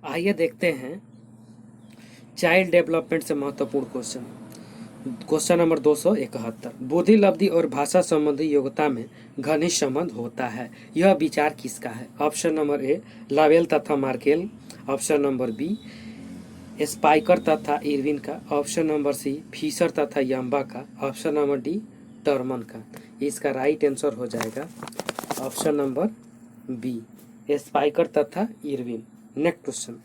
आइए देखते हैं चाइल्ड डेवलपमेंट से महत्वपूर्ण क्वेश्चन। Question number 271। बुद्धि लब्धि और भाषा संबंधी योग्यता में घनिष्ठ संबंध होता है, यह विचार किसका है? ऑप्शन नंबर ए लावेल तथा Markel, option number B Spiker तथा इरविन का, ऑप्शन नंबर सी फिशर तथा यम्बा का, ऑप्शन नंबर डी टर्मन का। इसका राइट आंसर हो जाएगा ऑप्शन नंबर बी स्पाइकर तथा इरविन। नेक्स्ट क्वेश्चन,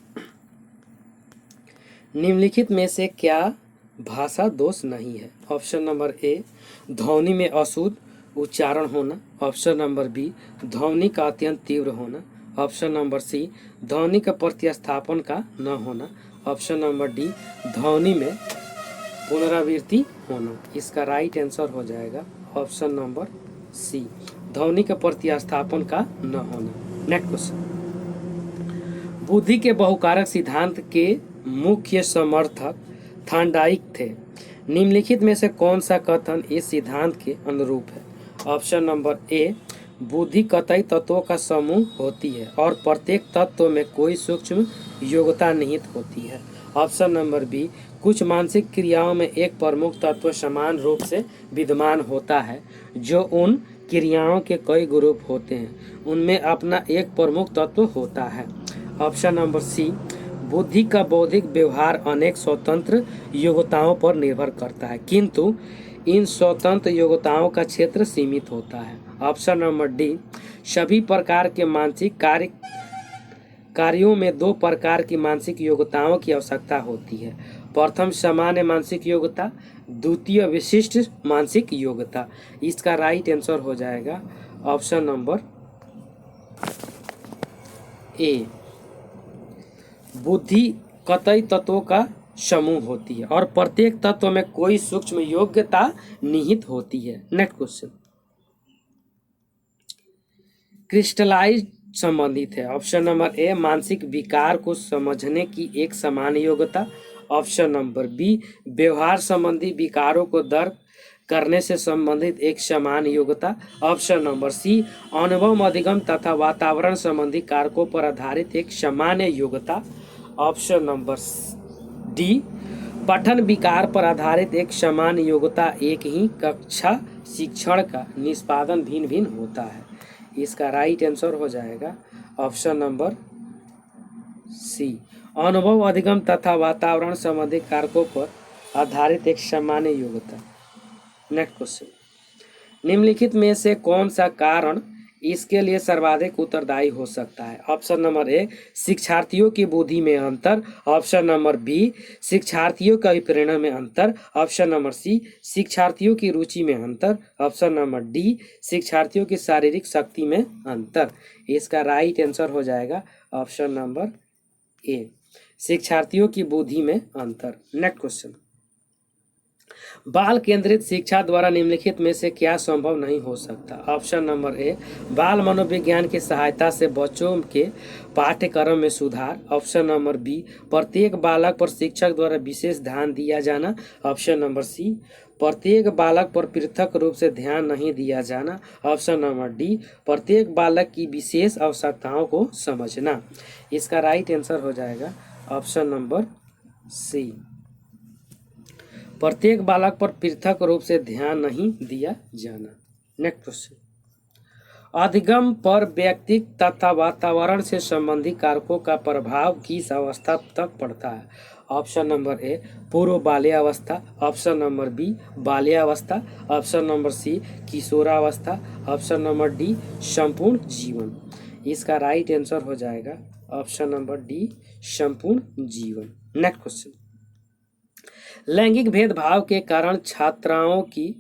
निम्नलिखित में से क्या भाषा दोष नहीं है? ऑप्शन नंबर ए ध्वनि में अशुद्ध उच्चारण होना, ऑप्शन नंबर बी ध्वनि का अत्यंत तीव्र होना, ऑप्शन नंबर सी ध्वनि का प्रतिस्थापन का न होना, ऑप्शन नंबर डी ध्वनि में पुनरावृत्ति होना। इसका राइट आंसर हो जाएगा ऑप्शन नंबर सी ध्वनि का प्रतिस्थापन का न होना। नेक्स्ट क्वेश्चन, बुद्धि के बहुकारक सिद्धांत के मुख्य समर्थक थांडाइक थे। निम्नलिखित में से कौन सा कथन इस सिद्धांत के अनुरूप है? ऑप्शन नंबर ए बुद्धि कतई तत्वों का समूह होती है और प्रत्येक तत्व में कोई सूक्ष्म योग्यता निहित होती है, ऑप्शन नंबर बी कुछ मानसिक क्रियाओं में एक प्रमुख तत्व समान रूप से विद्यमान होता है जो उन क्रियाओं के कई ग्रुप होते हैं, उनमें अपना एक प्रमुख तत्व होता है, ऑप्शन नंबर सी बुद्धि का बौद्धिक व्यवहार अनेक स्वतंत्र योग्यताओं पर निर्भर करता है किंतु इन स्वतंत्र योग्यताओं का क्षेत्र सीमित होता है, ऑप्शन नंबर डी सभी प्रकार के मानसिक कार्यों में दो प्रकार की मानसिक योग्यताओं की आवश्यकता होती है, प्रथम सामान्य मानसिक योग्यता, द्वितीय विशिष्ट मानसिक योग्यता। इसका राइट आंसर हो जाएगा ऑप्शन नंबर ए बुद्धि कतई तत्वों का समूह होती है और प्रत्येक तत्व में कोई सूक्ष्म योग्यता निहित होती है। नेक्स्ट क्वेश्चन, क्रिस्टलाइज संबंधित है। ऑप्शन नंबर ए मानसिक विकार को समझने की एक सामान्य योग्यता, ऑप्शन नंबर बी व्यवहार संबंधी विकारों को दर्ज करने से संबंधित एक सामान्य योग्यता, ऑप्शन नंबर सी अनुभव अधिगम तथा वातावरण संबंधी कारकों पर आधारित एक सामान्य योग्यता, ऑप्शन नंबर डी पठन विकार पर आधारित एक सामान्य योग्यता। एक ही कक्षा शिक्षण का निष्पादन भिन्न भिन्न होता है। इसका राइट आंसर हो जाएगा ऑप्शन नंबर सी अनुभव अधिगम तथा वातावरण संबंधी कारकों पर आधारित एक सामान्य योग्यता। नेक्स्ट क्वेश्चन, निम्नलिखित में से कौन सा कारण इसके लिए सर्वाधिक उत्तरदायी हो सकता है? ऑप्शन नंबर ए शिक्षार्थियों की बुद्धि में अंतर, ऑप्शन नंबर बी शिक्षार्थियों का प्रेरणा में अंतर, ऑप्शन नंबर सी शिक्षार्थियों की रुचि में अंतर, ऑप्शन नंबर डी शिक्षार्थियों की शारीरिक शक्ति में अंतर। इसका राइट आंसर हो जाएगा ऑप्शन नंबर ए शिक्षार्थियों की बुद्धि में अंतर। नेक्स्ट क्वेश्चन, बाल केंद्रित शिक्षा द्वारा निम्नलिखित में से क्या संभव नहीं हो सकता? ऑप्शन नंबर ए बाल मनोविज्ञान की सहायता से बच्चों के पाठ्यक्रम में सुधार, ऑप्शन नंबर बी प्रत्येक बालक पर शिक्षक द्वारा विशेष ध्यान दिया जाना, ऑप्शन नंबर सी प्रत्येक बालक पर पृथक रूप से ध्यान नहीं दिया जाना, ऑप्शन नंबर डी प्रत्येक बालक की विशेष आवश्यकताओं को समझना। इसका राइट आंसर हो जाएगा ऑप्शन नंबर सी प्रत्येक बालक पर पृथक रूप से ध्यान नहीं दिया जाना। नेक्स्ट क्वेश्चन, अधिगम पर व्यक्ति तथा वातावरण से संबंधित कारकों का प्रभाव किस अवस्था तक पड़ता है? ऑप्शन नंबर ए पूर्व बाल्यावस्था, ऑप्शन नंबर बी बाल्यावस्था, ऑप्शन नंबर सी किशोरावस्था, ऑप्शन नंबर डी संपूर्ण जीवन। इसका राइट आंसर हो जाएगा ऑप्शन नंबर डी संपूर्ण जीवन। नेक्स्ट क्वेश्चन, लैंगिक भेदभाव के कारण छात्राओं की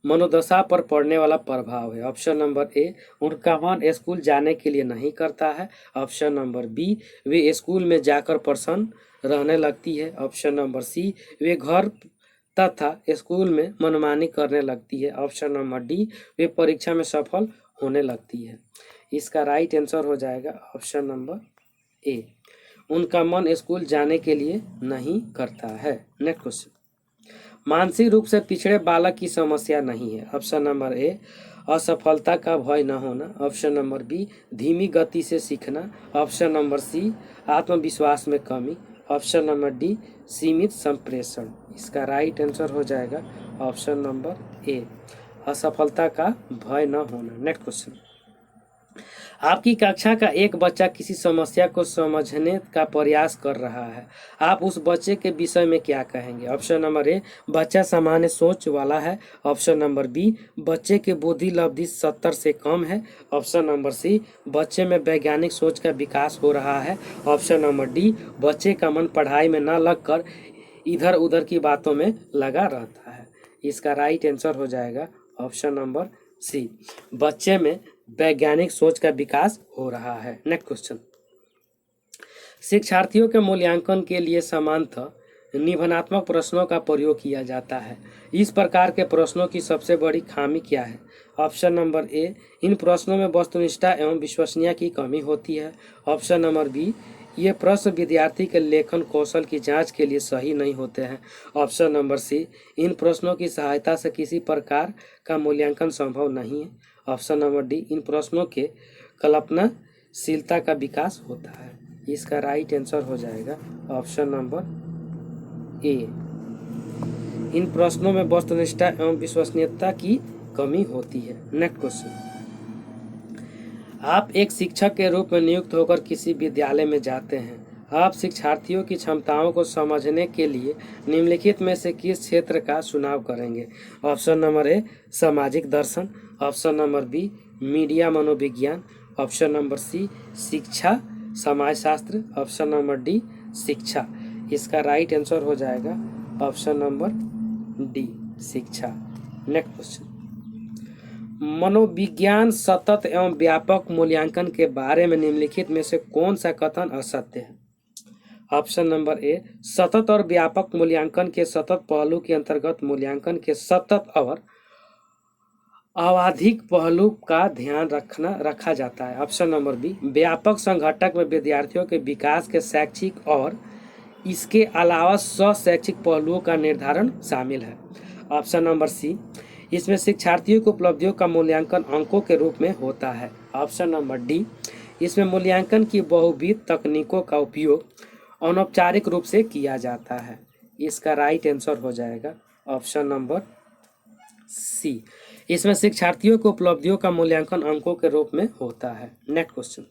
मनोदशा पर पड़ने वाला प्रभाव है। ऑप्शन नंबर ए उनका मन स्कूल जाने के लिए नहीं करता है, ऑप्शन नंबर बी वे स्कूल में जाकर प्रसन्न रहने लगती है, ऑप्शन नंबर सी वे घर तथा स्कूल में मनमानी करने लगती है, ऑप्शन नंबर डी वे परीक्षा में सफल होने लगती है। इसका राइट आंसर हो जाएगा ऑप्शन नंबर ए उनका मन स्कूल जाने के लिए नहीं करता है। नेक्स्ट क्वेश्चन, मानसिक रूप से पिछड़े बालक की समस्या नहीं है। ऑप्शन नंबर ए असफलता का भय न होना। ऑप्शन नंबर बी धीमी गति से सीखना। ऑप्शन नंबर सी आत्मविश्वास में कमी। ऑप्शन नंबर डी सीमित संप्रेषण। इसका राइट आंसर हो जाएगा ऑप्शन नंबर ए असफलता का भय न होना। नेक्स्ट क्वेश्चन, आपकी कक्षा का एक बच्चा किसी समस्या को समझने का प्रयास कर रहा है, आप उस बच्चे के विषय में क्या कहेंगे? ऑप्शन नंबर ए बच्चा सामान्य सोच वाला है। ऑप्शन नंबर बी बच्चे की बुद्धि लब्धि 70 से कम है। ऑप्शन नंबर सी बच्चे में वैज्ञानिक सोच का विकास हो रहा है। ऑप्शन नंबर डी बच्चे का मन पढ़ाई में न लगकर इधर उधर की बातों में लगा रहता है। इसका राइट आंसर हो जाएगा ऑप्शन नंबर सी बच्चे में वैज्ञानिक सोच का विकास हो रहा है। नेक्स्ट क्वेश्चन, शिक्षार्थियों के मूल्यांकन के लिए सामान्यतः निबंधात्मक प्रश्नों का प्रयोग किया जाता है। इस प्रकार के प्रश्नों की सबसे बड़ी खामी क्या है? ऑप्शन नंबर ए इन प्रश्नों में वस्तुनिष्ठता एवं विश्वसनीयता की कमी होती है। ऑप्शन नंबर बी ये प्रश्न विद्यार्थी के लेखन कौशल की जांच के लिए सही नहीं होते हैं। ऑप्शन नंबर सी इन प्रश्नों की सहायता से किसी प्रकार का मूल्यांकन संभव नहीं है। ऑप्शन नंबर डी इन प्रश्नों के कल्पनाशीलता का विकास होता है। इसका राइट आंसर हो जाएगा ऑप्शन नंबर ए इन प्रश्नों में वस्तुनिष्ठता एवं विश्वसनीयता की कमी होती है। नेक्स्ट क्वेश्चन, आप एक शिक्षक के रूप में नियुक्त होकर किसी विद्यालय में जाते हैं। आप शिक्षार्थियों की क्षमताओं को समझने के लिए निम्नलिखित में से किस क्षेत्र का चुनाव करेंगे? ऑप्शन नंबर ए सामाजिक दर्शन। ऑप्शन नंबर बी मीडिया मनोविज्ञान। ऑप्शन नंबर सी शिक्षा समाजशास्त्र। ऑप्शन नंबर डी शिक्षा। इसका राइट आंसर हो जाएगा ऑप्शन नंबर डी शिक्षा। नेक्स्ट क्वेश्चन, मनोविज्ञान सतत एवं व्यापक मूल्यांकन के बारे में निम्नलिखित में से कौन सा कथन असत्य है? ऑप्शन नंबर ए सतत और व्यापक मूल्यांकन के सतत पहलू के अंतर्गत मूल्यांकन के सतत और आवधिक पहलू का ध्यान रखा जाता है। ऑप्शन नंबर बी व्यापक संघटक में विद्यार्थियों के विकास के शैक्षिक और इसके अलावा शैक्षिक पहलुओं का निर्धारण शामिल है। ऑप्शन नंबर सी इसमें शिक्षार्थियों की उपलब्धियों का मूल्यांकन अंकों के रूप में होता है। ऑप्शन नंबर डी इसमें मूल्यांकन की बहुविध तकनीकों का उपयोग अनौपचारिक रूप से किया जाता है। इसका राइट आंसर हो जाएगा ऑप्शन नंबर सी इसमें शिक्षार्थियों की उपलब्धियों का मूल्यांकन अंकों के रूप में होता है। नेक्स्ट क्वेश्चन,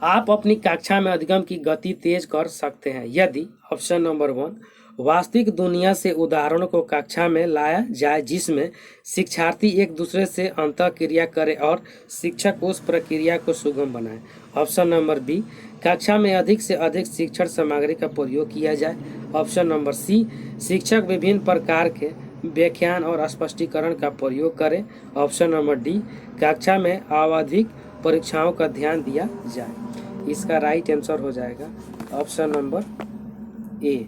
आप अपनी कक्षा में अधिगम की गति तेज कर सकते हैं यदि ऑप्शन नंबर 1 वास्तविक दुनिया से उदाहरणों को कक्षा में लाया जाए जिसमें शिक्षार्थी एक दूसरे से अंतःक्रिया करे और शिक्षक उस प्रक्रिया को सुगम बनाए। ऑप्शन नंबर बी कक्षा में अधिक से अधिक शिक्षण सामग्री का प्रयोग किया जाए। ऑप्शन नंबर सी शिक्षक विभिन्न प्रकार के व्याख्यान और स्पष्टीकरण का प्रयोग करें। ऑप्शन नंबर डी कक्षा में आवधिक परीक्षाओं का ध्यान दिया जाए। इसका राइट आंसर हो जाएगा ऑप्शन नंबर ए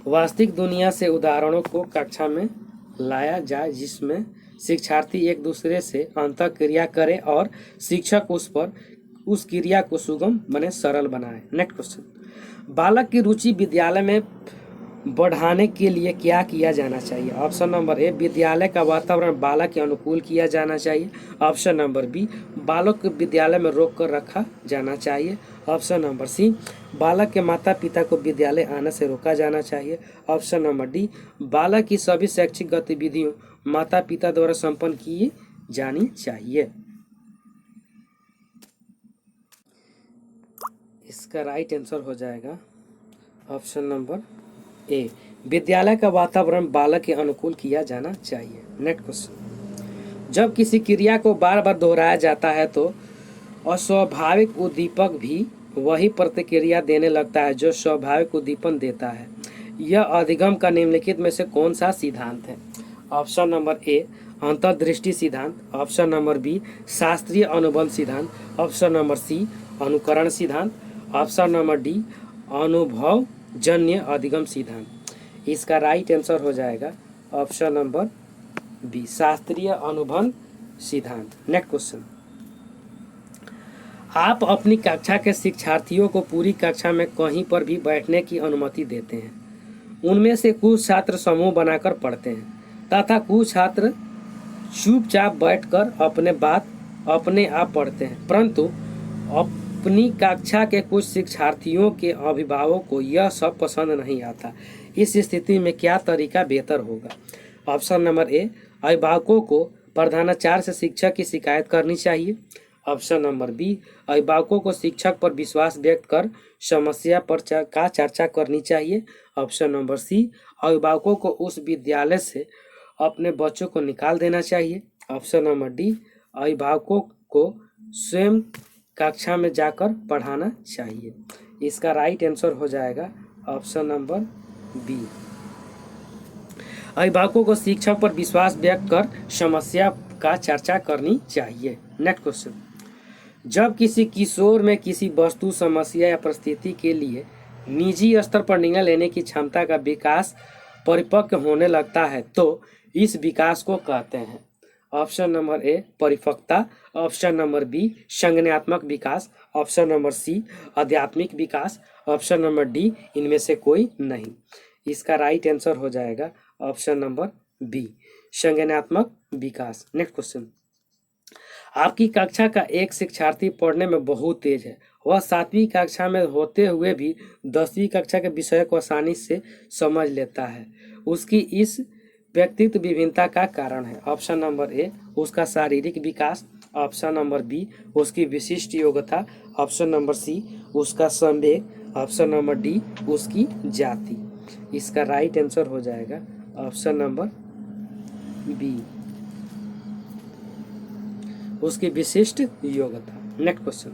वास्तविक दुनिया से उदाहरणों को कक्षा में लाया जाए जिसमें शिक्षार्थी एक दूसरे से अंतःक्रिया करे और शिक्षक उस क्रिया को सुगम बने सरल बनाए। नेक्स्ट क्वेश्चन, बालक की रुचि विद्यालय में बढ़ाने के लिए क्या किया जाना चाहिए? ऑप्शन नंबर ए विद्यालय का वातावरण बालक के अनुकूल किया जाना चाहिए। ऑप्शन नंबर बी बालक को विद्यालय में रोक कर रखा जाना चाहिए। ऑप्शन नंबर सी बालक के माता पिता को विद्यालय आने से रोका जाना चाहिए। ऑप्शन नंबर डी बालक की सभी शैक्षिक गतिविधियों माता पिता द्वारा संपन्न की जानी चाहिए। इसका राइट आंसर हो जाएगा ऑप्शन नंबर ए विद्यालय का वातावरण बालक के अनुकूल किया जाना चाहिए। नेक्स्ट क्वेश्चन, जब किसी क्रिया को बार बार दोहराया जाता है तो अस्वाभाविक उद्दीपक भी वही प्रतिक्रिया देने लगता है जो स्वाभाविक उद्दीपन देता है। यह अधिगम का निम्नलिखित में से कौन सा सिद्धांत है? ऑप्शन नंबर ए अंतर्दृष्टि सिद्धांत। ऑप्शन नंबर बी शास्त्रीय अनुबंध सिद्धांत। ऑप्शन नंबर सी अनुकरण सिद्धांत। ऑप्शन नंबर डी अनुभव जन्य अधिगम सिद्धांत। इसका राइट आंसर हो जाएगा ऑप्शन नंबर बी शास्त्रीय अनुबंध सिद्धांत। नेक्स्ट क्वेश्चन, आप अपनी कक्षा के शिक्षार्थियों को पूरी कक्षा में कहीं पर भी बैठने की अनुमति देते हैं। उनमें से कुछ छात्र समूह बनाकर पढ़ते हैं। तथा कुछ छात्र चुपचाप बैठकर अपने बात अपने आप पढ़ते हैं, परंतु अपनी कक्षा के कुछ शिक्षार्थियों के अभिभावकों को यह सब पसंद नहीं आता। इस स्थिति में क्या तरीका बेहतर होगा? ऑप्शन नंबर ए, अभिभावकों को प्रधानाचार्य से शिक्षक की शिकायत करनी चाहिए। ऑप्शन नंबर बी, अभिभावकों को शिक्षक पर विश्वास व्यक्त कर समस्या पर चर्चा करनी चाहिए। ऑप्शन नंबर सी, अभिभावकों को उस विद्यालय से अपने बच्चों को निकाल देना चाहिए। ऑप्शन नंबर डी, अभिभावकों को स्वयं कक्षा में जाकर पढ़ाना चाहिए। इसका राइट आंसर हो जाएगा ऑप्शन नंबर बी, अभिभावकों को शिक्षक पर विश्वास व्यक्त कर समस्या का चर्चा करनी चाहिए। नेक्स्ट क्वेश्चन, जब किसी किशोर में किसी वस्तु, समस्या या परिस्थिति के लिए निजी स्तर पर निर्णय लेने की क्षमता का विकास परिपक्व होने लगता है तो इस विकास को कहते हैं। ऑप्शन नंबर ए, परिपक्वता। ऑप्शन नंबर बी, संज्ञानात्मक विकास। ऑप्शन नंबर सी, आध्यात्मिक विकास। ऑप्शन नंबर डी, इनमें से कोई नहीं। इसका राइट आंसर हो जाएगा ऑप्शन नंबर बी, संज्ञानात्मक विकास। नेक्स्ट क्वेश्चन, आपकी कक्षा का एक शिक्षार्थी पढ़ने में बहुत तेज है। वह 7वीं कक्षा में होते हुए भी 10वीं कक्षा के विषय को आसानी से समझ लेता है। उसकी इस व्यक्तित्व विभिन्नता का कारण है। ऑप्शन नंबर ए, उसका शारीरिक विकास। ऑप्शन नंबर बी, उसकी विशिष्ट योग्यता। ऑप्शन नंबर सी, उसका संवेग। ऑप्शन नंबर डी, उसकी जाति। इसका राइट आंसर हो जाएगा ऑप्शन नंबर बी, उसकी विशिष्ट योग्यता। नेक्स्ट क्वेश्चन,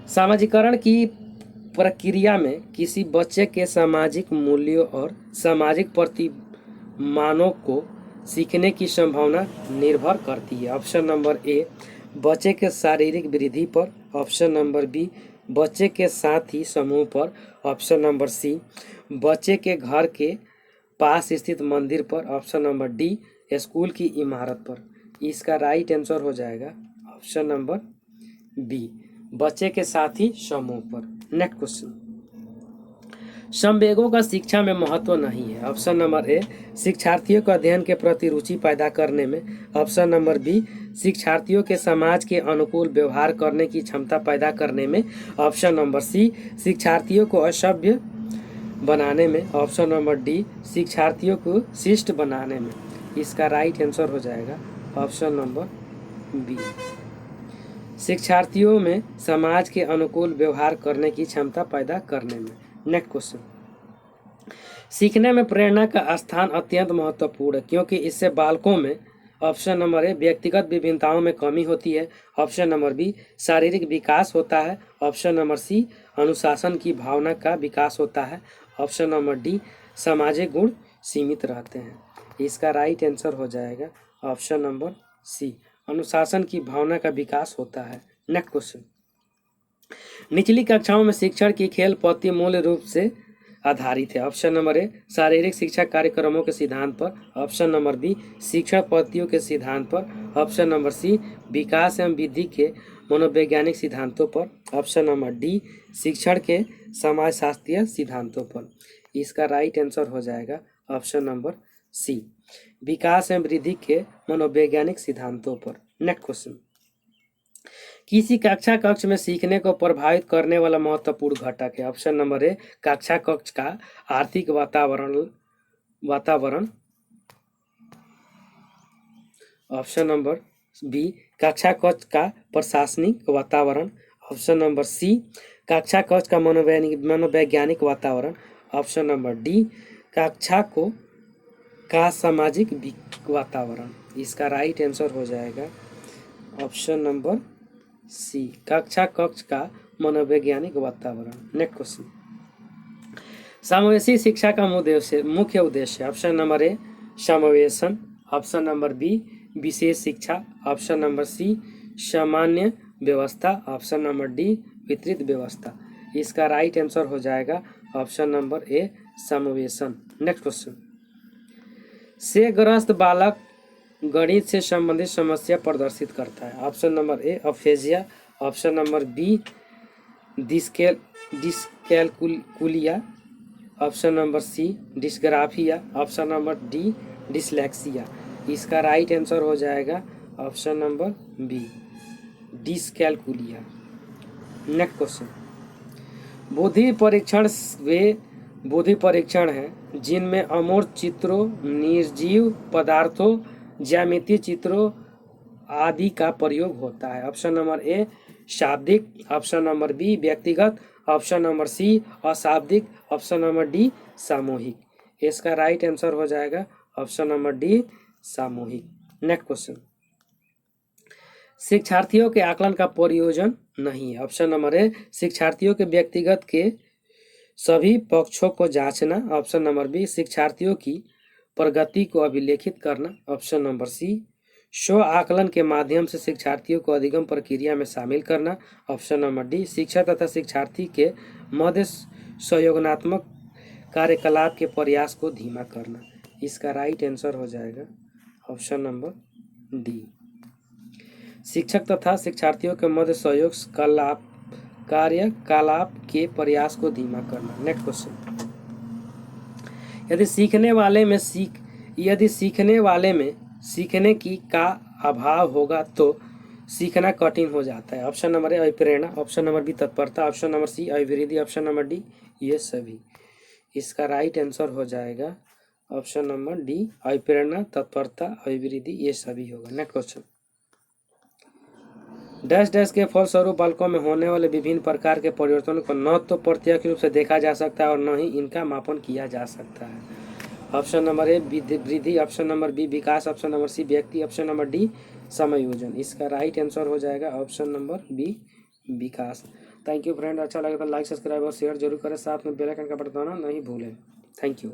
सामाजिकरण की प्रक्रिया में किसी बच्चे के सामाजिक मूल्यों और सामाजिक प्रतिमानों को सीखने की संभावना निर्भर करती है। ऑप्शन नंबर ए, बच्चे के शारीरिक वृद्धि पर। ऑप्शन नंबर बी, बच्चे के साथी समूह पर। ऑप्शन नंबर सी, बच्चे के घर के पास स्थित मंदिर पर। ऑप्शन नंबर डी, स्कूल की इमारत पर। इसका राइट आंसर हो जाएगा ऑप्शन नंबर बी, बच्चे के साथी समूह पर। नेक्स्ट क्वेश्चन, संवेगों का शिक्षा में महत्व नहीं है। ऑप्शन नंबर ए, शिक्षार्थियों को अध्ययन के प्रति रुचि पैदा करने में। ऑप्शन नंबर बी, शिक्षार्थियों के समाज के अनुकूल व्यवहार करने की क्षमता पैदा करने में। ऑप्शन नंबर सी, शिक्षार्थियों को असभ्य बनाने में। ऑप्शन नंबर डी, शिक्षार्थियों को शिष्ट बनाने में। इसका राइट आंसर हो जाएगा ऑप्शन नंबर बी, शिक्षार्थियों में समाज के अनुकूल व्यवहार करने की क्षमता पैदा करने में। नेक्स्ट क्वेश्चन, सीखने में प्रेरणा का स्थान अत्यंत महत्वपूर्ण है क्योंकि इससे बालकों में। ऑप्शन नंबर ए, व्यक्तिगत विभिन्नताओं में कमी होती है। ऑप्शन नंबर बी, शारीरिक विकास होता है। ऑप्शन नंबर सी, अनुशासन की भावना का विकास होता है। ऑप्शन नंबर डी, सामाजिक गुण सीमित रहते हैं। इसका राइट आंसर हो जाएगा ऑप्शन नंबर सी, अनुशासन की भावना का विकास होता है। नेक्स्ट क्वेश्चन, निचली कक्षाओं में शिक्षण की खेल पद्धति मूल रूप से आधारित है। ऑप्शन नंबर ए, शारीरिक शिक्षा कार्यक्रमों के सिद्धांत पर। ऑप्शन नंबर बी, शिक्षण पद्धतियों के सिद्धांत पर। ऑप्शन नंबर सी, विकास एवं वृद्धि के मनोवैज्ञानिक सिद्धांतों पर। ऑप्शन नंबर डी, शिक्षण के समाजशास्त्रीय सिद्धांतों पर। इसका राइट आंसर हो जाएगा ऑप्शन नंबर सी, विकास एवं वृद्धि के मनोवैज्ञानिक सिद्धांतों पर। नेक्स्ट क्वेश्चन, किसी कक्षा कक्ष में सीखने को प्रभावित करने वाला महत्वपूर्ण घटक है। ऑप्शन नंबर ए, कक्षा कक्ष का आर्थिक वातावरण। ऑप्शन नंबर बी, कक्षा कक्ष का प्रशासनिक वातावरण। ऑप्शन नंबर सी, कक्षा कक्ष का मनोवैज्ञानिक वातावरण। ऑप्शन नंबर डी, कक्षा का सामाजिक वातावरण। इसका राइट आंसर हो जाएगा ऑप्शन नंबर सी, कक्षा कक्ष का मनोवैज्ञानिक वातावरण। नेक्स्ट क्वेश्चन, समावेशी शिक्षा का मुख्य उद्देश्य। ऑप्शन नंबर ए, समावेशन। ऑप्शन नंबर बी, विशेष शिक्षा। ऑप्शन नंबर सी, सामान्य व्यवस्था। ऑप्शन नंबर डी, वितरित व्यवस्था। इसका राइट आंसर हो जाएगा ऑप्शन नंबर ए, समावेशन। नेक्स्ट क्वेश्चन, से ग्रस्त बालक गणित से संबंधित समस्या प्रदर्शित करता है। Option number A, aphasia. Option number B, dyscalculia. Option number C, dysgraphia. Option number D, dyslexia. इसका राइट आंसर हो जाएगा option number B, dyscalculia. Next question, बुद्धि परीक्षण वे बुद्धि परीक्षण हैं जिनमें अमूर्त चित्रों, निर्जीव पदार्थों, ज्यामितीय चित्रों आदि का प्रयोग होता है। ऑप्शन नंबर ए शाब्दिक, ऑप्शन नंबर बी व्यक्तिगत, ऑप्शन नंबर सी अशाब्दिक, ऑप्शन नंबर डी सामूहिक। इसका राइट आंसर हो जाएगा ऑप्शन नंबर डी सामूहिक। नेक्स्ट क्वेश्चन, शिक्षार्थियों के आकलन का प्रयोजन नहीं है। ऑप्शन नंबर ए शिक्षार्थियों के व्यक्तिगत के सभी पक्षों को जांचना, ऑप्शन नंबर बी शिक्षार्थियों की प्रगति को अभिलेखित करना, ऑप्शन नंबर सी स्व आकलन के माध्यम से शिक्षार्थियों को अधिगम प्रक्रिया में शामिल करना, ऑप्शन नंबर डी शिक्षक तथा शिक्षार्थी के मध्य सहयोगात्मक कार्यकलाप के प्रयास को धीमा करना। इसका राइट आंसर हो जाएगा ऑप्शन नंबर डी, शिक्षक तथा शिक्षार्थियों के मध्य सहयोग कार्यकलाप के प्रयास को धीमा करना। नेक्स्ट क्वेश्चन, यदि सीखने वाले में सीखने की का अभाव होगा तो सीखना कठिन हो जाता है। ऑप्शन नंबर ए अभिप्रेरणा, ऑप्शन नंबर बी तत्परता, ऑप्शन नंबर सी अभिवृद्धि, ऑप्शन नंबर डी ये सभी। इसका राइट आंसर हो जाएगा ऑप्शन नंबर डी अभिप्रेरणा, तत्परता, अभिवृद्धि ये सभी होगा। नेक्स्ट क्वेश्चन, डैश डैश के फलस्वरूप बालकों में होने वाले विभिन्न प्रकार के परिवर्तनों को न तो प्रत्यक्ष रूप से देखा जा सकता है और न ही इनका मापन किया जा सकता है। ऑप्शन नंबर ए वृद्धि, ऑप्शन नंबर बी विकास, ऑप्शन नंबर सी व्यक्ति, ऑप्शन नंबर डी समायोजन। इसका राइट आंसर हो जाएगा ऑप्शन नंबर बी विकास। थैंक यू फ्रेंड, अच्छा लगे तो लाइक सब्सक्राइब और शेयर जरूर करें, साथ में बेल आइकन का बटन दबाना नहीं भूलें। Thank you.